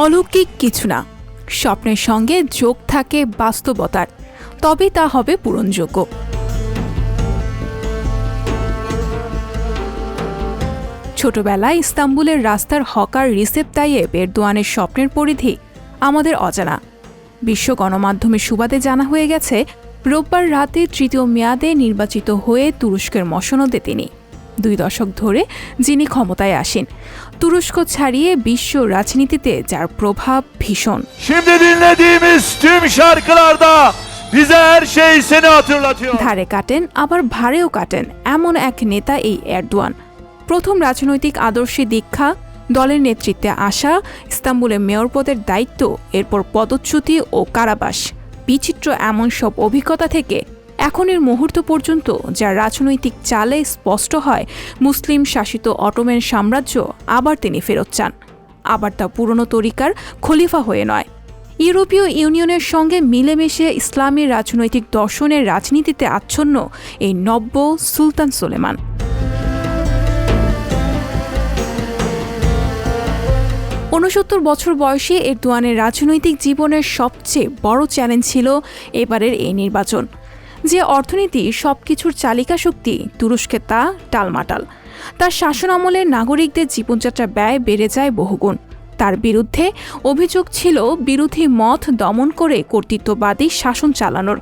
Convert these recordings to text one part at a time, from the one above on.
অলৌকিক কিছু না, স্বপ্নের সঙ্গে যোগ থাকে বাস্তবতার, তবে তা হবে পূরণযোগ্য। ছোটবেলায় ইস্তাম্বুলের রাস্তার হকার রিসেপ তাইয়েব এরদোয়ানের স্বপ্নের পরিধি আমাদের অজানা। বিশ্ব গণমাধ্যমের সুবাদে জানা হয়ে গেছে, রোববার রাতে তৃতীয় মেয়াদে নির্বাচিত হয়ে তুরস্কের মসনদে তিনি 2 দশক ধরে যিনি ক্ষমতায় আসেন, তুরস্ক ছাড়িয়ে বিশ্ব রাজনীতিতে যার প্রভাব ভীষণ। ধারে কাটেন আবার ভারেও কাটেন এমন এক নেতা এই এরদোয়ান। প্রথম রাজনৈতিক আদর্শে দীক্ষা, দলের নেতৃত্বে আসা, ইস্তাম্বুলের মেয়র পদের দায়িত্ব, এরপর পদচ্যুতি ও কারাবাস, বিচিত্র এমন সব অভিজ্ঞতা থেকে এখনের মুহূর্ত পর্যন্ত যার রাজনৈতিক চালে স্পষ্ট হয় মুসলিম শাসিত অটোমান সাম্রাজ্য আবার তিনি ফেরত চান, আবার তা পুরনো তরিকার খলিফা হয়ে নয়। ইউরোপীয় ইউনিয়নের সঙ্গে মিলেমিশে ইসলামী রাজনৈতিক দর্শনের রাজনীতিতে আচ্ছন্ন এই নব্য সুলতান সুলেমান। ঊনসত্তর বছর বয়সে এরদোয়ানের রাজনৈতিক জীবনের সবচেয়ে বড় চ্যালেঞ্জ ছিল এবারের এই নির্বাচন। যে অর্থনীতি সবকিছুর চালিকা শক্তি, তুরস্কে তা টালমাটাল। তার শাসনামলে নাগরিকদের জীবনযাত্রা ব্যয় বেড়ে যায় বহুগুণ। তার বিরুদ্ধে অভিযোগ ছিল বিরোধী মত দমন করে কর্তৃত্ববাদী শাসন চালানোর।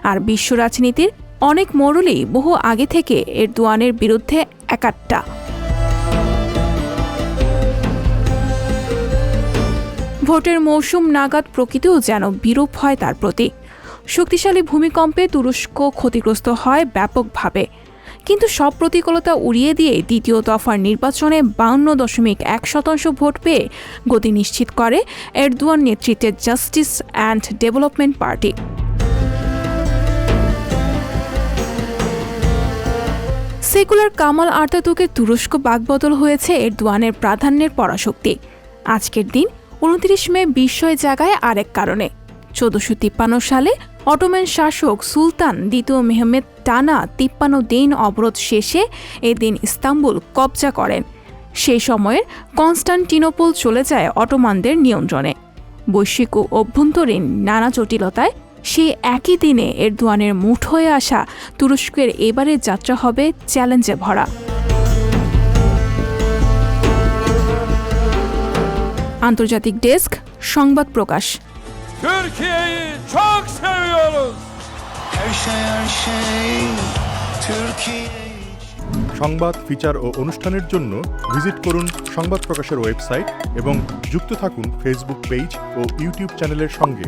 আর বিশ্ব রাজনীতির অনেক মোড়লই বহু আগে থেকে এরদোয়ানের বিরুদ্ধে একাট্টা। ভোটের মৌসুম নাগাদ প্রকৃতিও যেন বিরূপ হয় তার প্রতি। শক্তিশালী ভূমিকম্পে তুরস্ক ক্ষতিগ্রস্ত হয় ব্যাপকভাবে, কিন্তু সব প্রতিকূলতা উড়িয়ে দিয়ে দ্বিতীয় দফার নির্বাচনে 52.1% ভোট পেয়ে গতি নিশ্চিত করে এরদোয়ান নেতৃত্বের justice and development party. Secular Kemal আর্তাতুকের তুরস্ক বাকবদল হয়েছে এরদোয়ানের প্রাধান্যের পরাশক্তি। আজকের দিন 29 মে বিস্ময় জাগায় আরেক কারণে। 1453 সালে অটোমান শাসক সুলতান দ্বিতীয় মেহমেদ টানা 53 দিন অবরোধ শেষে এদিন ইস্তাম্বুল কবজা করেন। সেই সময়ের কনস্টান্টিনোপল চলে যায় অটোমানদের নিয়ন্ত্রণে। বৈশ্বিক ও অভ্যন্তরীণ নানা জটিলতায় সেই একই দিনে এরদোয়ানের মুঠ হয়ে আসা তুরস্কের এবারের যাত্রা হবে চ্যালেঞ্জে ভরা। আন্তর্জাতিক ডেস্ক, সংবাদ প্রকাশ। Türkiye'yi çok seviyoruz. সংবাদ, ফিচার ও অনুষ্ঠানের জন্য ভিজিট করুন সংবাদ প্রকাশের ওয়েবসাইট এবং যুক্ত থাকুন ফেসবুক পেজ ও ইউটিউব চ্যানেলের সঙ্গে।